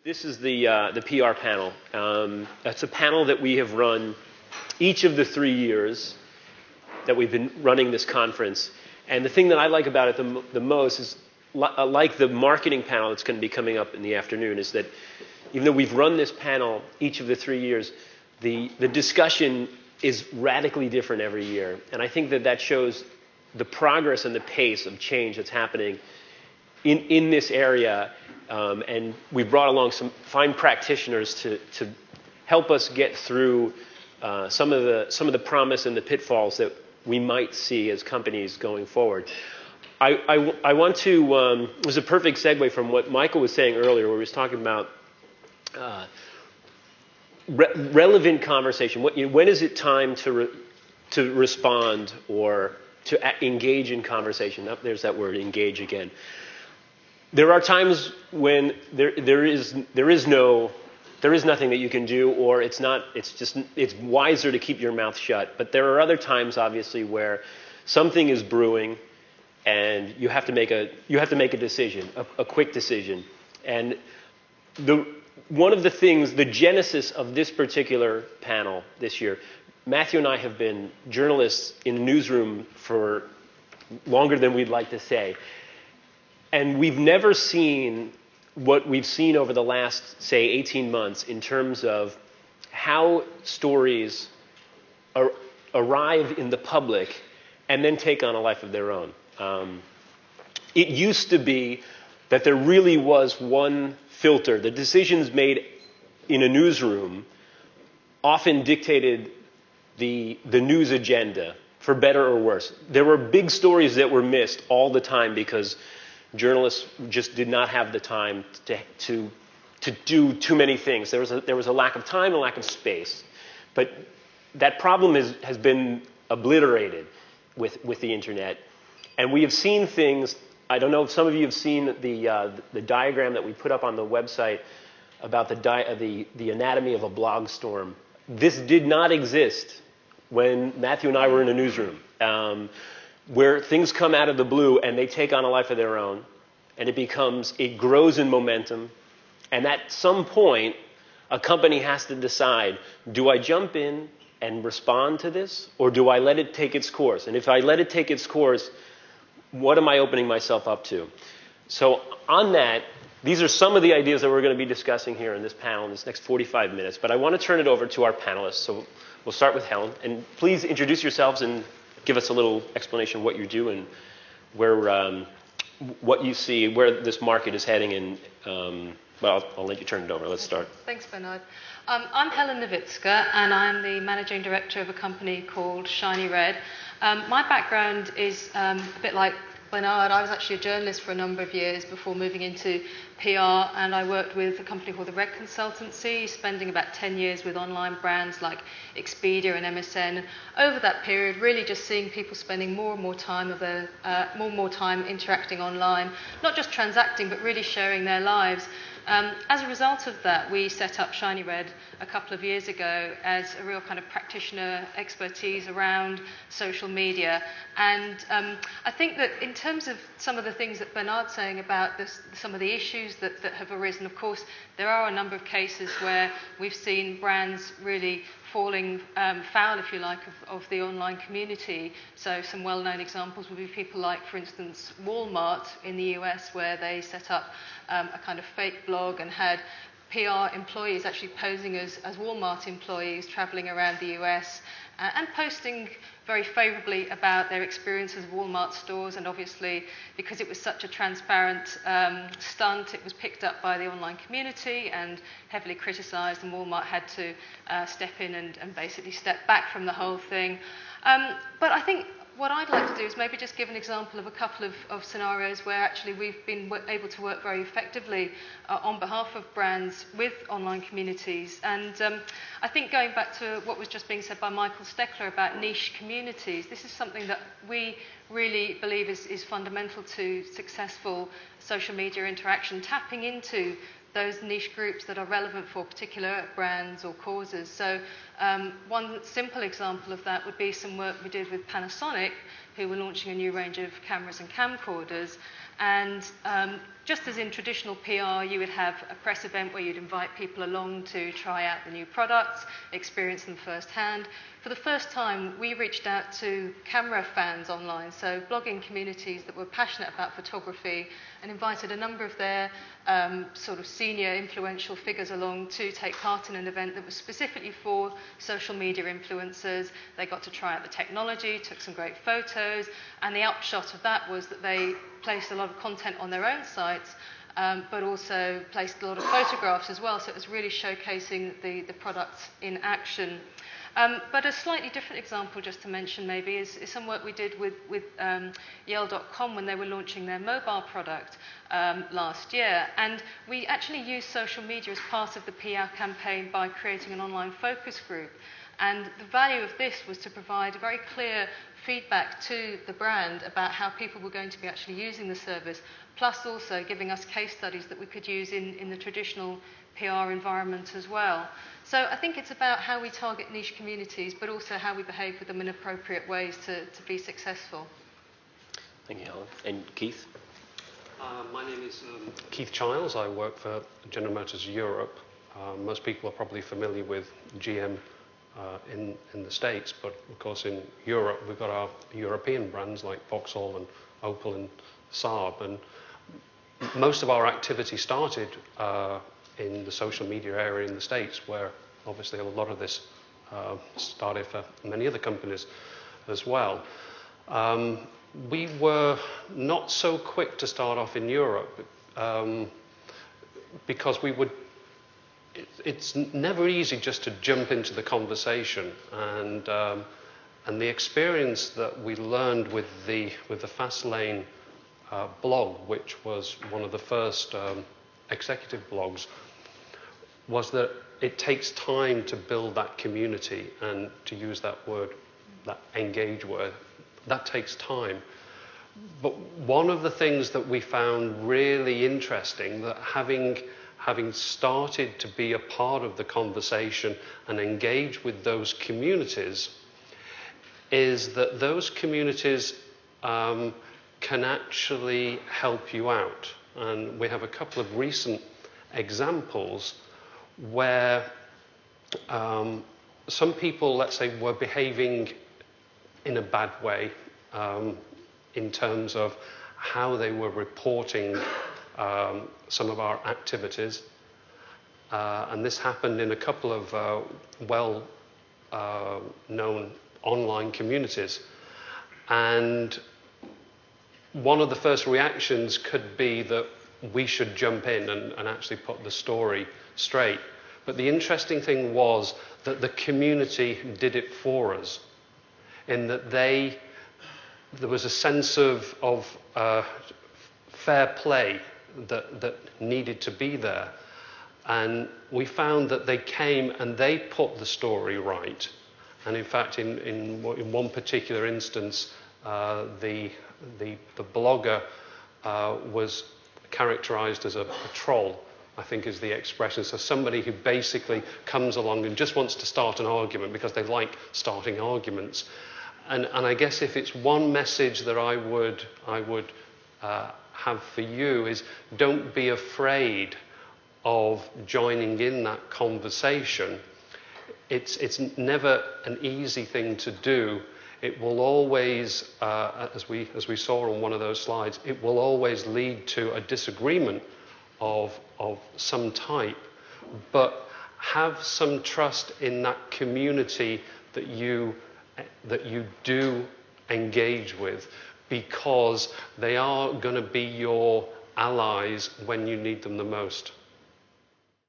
This is the PR panel. That's a panel that we have run each of the 3 years that we've been running this conference. And the thing that I like about it the most is, like the marketing panel that's going to be coming up in the afternoon, is that even though we've run this panel each of the 3 years, the discussion is radically different every year. And I think that shows the progress and the pace of change that's happening in this area. And we brought along some fine practitioners to help us get through some of the promise and the pitfalls that we might see as companies going forward. I want to, it was a perfect segue from what Michael was saying earlier, where he was talking about relevant conversation. When is it time to respond or to engage in conversation? There's that word, engage again. There are times when there is nothing that you can do, or it's wiser to keep your mouth shut. But there are other times, obviously, where something is brewing, and you have to make a decision, a quick decision. And one of the things, the genesis of this particular panel this year, Matthew and I have been journalists in the newsroom for longer than we'd like to say. And we've never seen what we've seen over the last, say, 18 months in terms of how stories arrive in the public and then take on a life of their own. It used to be that there really was one filter. The decisions made in a newsroom often dictated the news agenda, for better or worse. There were big stories that were missed all the time because journalists just did not have the time to do too many things. There was a lack of time, a lack of space. But that problem has been obliterated with the internet. And we have seen things. I don't know if some of you have seen the diagram that we put up on the website about the anatomy of a blog storm. This did not exist when Matthew and I were in a newsroom, where things come out of the blue and they take on a life of their own, and it grows in momentum. And at some point, a company has to decide, do I jump in and respond to this, or do I let it take its course? And if I let it take its course, what am I opening myself up to? So on that, these are some of the ideas that we're going to be discussing here in this panel in this next 45 minutes. But I want to turn it over to our panelists. So we'll start with Helen. And please introduce yourselves and give us a little explanation of what you do and what you see, where this market is heading. And well, I'll let you turn it over. Let's start. Thanks, Bernard. I'm Helen Nowicka, and I'm the managing director of a company called Shiny Red. My background is a bit like Bernard. I was actually a journalist for a number of years before moving into PR, and I worked with a company called the Red Consultancy, spending about 10 years with online brands like Expedia and MSN. Over that period, really just seeing people spending more and more time interacting online, not just transacting, but really sharing their lives. As a result of that, we set up Shiny Red a couple of years ago as a real kind of practitioner expertise around social media. And I think that in terms of some of the things that Bernard's saying about some of the issues that have arisen, of course, there are a number of cases where we've seen brands really falling foul, if you like, of the online community. So some well-known examples would be people like, for instance, Walmart in the US, where they set up a kind of fake blog and had PR employees actually posing as Walmart employees traveling around the US and posting very favourably about their experiences of Walmart stores. And obviously, because it was such a transparent stunt, it was picked up by the online community and heavily criticised, and Walmart had to step in and basically step back from the whole thing. But I think what I'd like to do is maybe just give an example of a couple of scenarios where actually we've been able to work very effectively on behalf of brands with online communities. And I think going back to what was just being said by Michael Steckler about niche communities, this is something that we really believe is fundamental to successful social media interaction, tapping into those niche groups that are relevant for particular brands or causes. So One simple example of that would be some work we did with Panasonic, who were launching a new range of cameras and camcorders. And just as in traditional PR, you would have a press event where you'd invite people along to try out the new products, experience them firsthand. For the first time, we reached out to camera fans online, so blogging communities that were passionate about photography, and invited a number of their sort of senior influential figures along to take part in an event that was specifically for social media influencers. They got to try out the technology, took some great photos, and the upshot of that was that they placed a lot of content on their own sites, but also placed a lot of photographs as well, so it was really showcasing the products in action. But a slightly different example, just to mention maybe, is some work we did with Yale.com when they were launching their mobile product last year. And we actually used social media as part of the PR campaign by creating an online focus group. And the value of this was to provide a very clear feedback to the brand about how people were going to be actually using the service, plus also giving us case studies that we could use in the traditional PR environment as well. So I think it's about how we target niche communities, but also how we behave with them in appropriate ways to be successful. Thank you, Helen. And Keith? My name is Keith Childs. I work for General Motors Europe. Most people are probably familiar with GM in the States, but of course in Europe we've got our European brands like Vauxhall and Opel and Saab, and most of our activity started in the social media area in the States, where obviously a lot of this started for many other companies as well. We were not so quick to start off in Europe because it's never easy just to jump into the conversation, and the experience that we learned with the Fastlane blog, which was one of the first executive blogs, was that it takes time to build that community, and to use that word, that engage word, that takes time. But one of the things that we found really interesting, that having started to be a part of the conversation and engage with those communities, is that those communities can actually help you out. And we have a couple of recent examples where some people, let's say, were behaving in a bad way in terms of how they were reporting some of our activities. And this happened in a couple of well-known online communities. And one of the first reactions could be that we should jump in and actually put the story straight. But the interesting thing was that the community did it for us, in that there was a sense of fair play that needed to be there. And we found that they came and they put the story right. And in fact, in one particular instance, the blogger was characterized as a troll, I think is the expression. So somebody who basically comes along and just wants to start an argument because they like starting arguments. And I guess if it's one message that I would have for you, is don't be afraid of joining in that conversation. It's never an easy thing to do. It will always, as we saw on one of those slides, it will always lead to a disagreement of some type. But have some trust in that community that you do engage with, because they are going to be your allies when you need them the most.